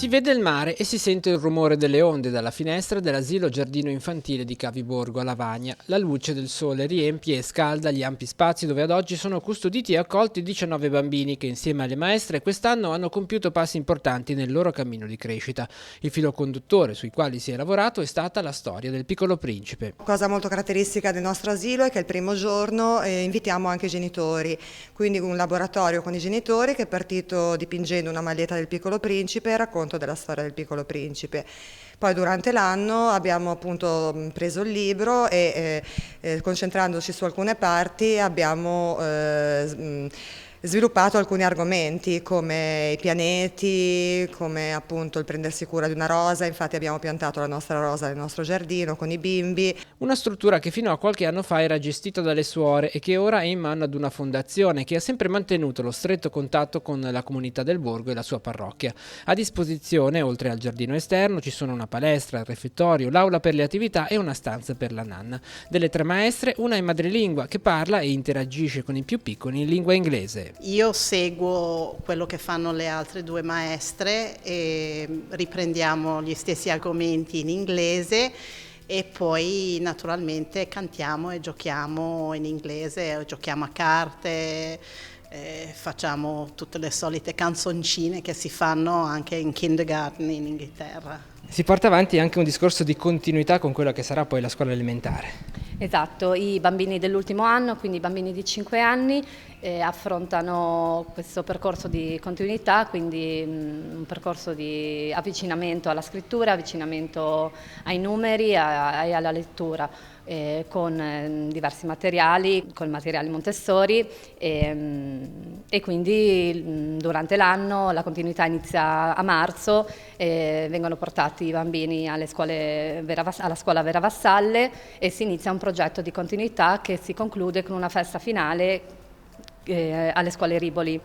Si vede il mare e si sente il rumore delle onde dalla finestra dell'asilo giardino infantile di Caviborgo a Lavagna. La luce del sole riempie e scalda gli ampi spazi dove ad oggi sono custoditi e accolti 19 bambini che insieme alle maestre quest'anno hanno compiuto passi importanti nel loro cammino di crescita. Il filo conduttore sui quali si è lavorato è stata la storia del Piccolo Principe. Cosa molto caratteristica del nostro asilo è che il primo giorno invitiamo anche i genitori, quindi un laboratorio con i genitori che è partito dipingendo una maglietta del Piccolo Principe e racconto della storia del Piccolo Principe. Poi durante l'anno abbiamo appunto preso il libro e concentrandoci su alcune parti abbiamo sviluppato alcuni argomenti come i pianeti, come appunto il prendersi cura di una rosa. Infatti abbiamo piantato la nostra rosa nel nostro giardino con i bimbi. Una struttura che fino a qualche anno fa era gestita dalle suore e che ora è in mano ad una fondazione che ha sempre mantenuto lo stretto contatto con la comunità del borgo e la sua parrocchia. A disposizione, oltre al giardino esterno, ci sono una palestra, il refettorio, l'aula per le attività e una stanza per la nanna. Delle tre maestre, una è madrelingua che parla e interagisce con i più piccoli in lingua inglese. Io seguo quello che fanno le altre due maestre e riprendiamo gli stessi argomenti in inglese e poi naturalmente cantiamo e giochiamo in inglese, giochiamo a carte, facciamo tutte le solite canzoncine che si fanno anche in kindergarten in Inghilterra. Si porta avanti anche un discorso di continuità con quella che sarà poi la scuola elementare. Esatto, i bambini dell'ultimo anno, quindi i bambini di 5 anni, affrontano questo percorso di continuità, quindi un percorso di avvicinamento alla scrittura, avvicinamento ai numeri e alla lettura, con diversi materiali, con materiali Montessori e quindi durante l'anno la continuità inizia a marzo, vengono portati i bambini alla scuola Vera Vassalle e si inizia un progetto di continuità che si conclude con una festa finale alle scuole Riboli.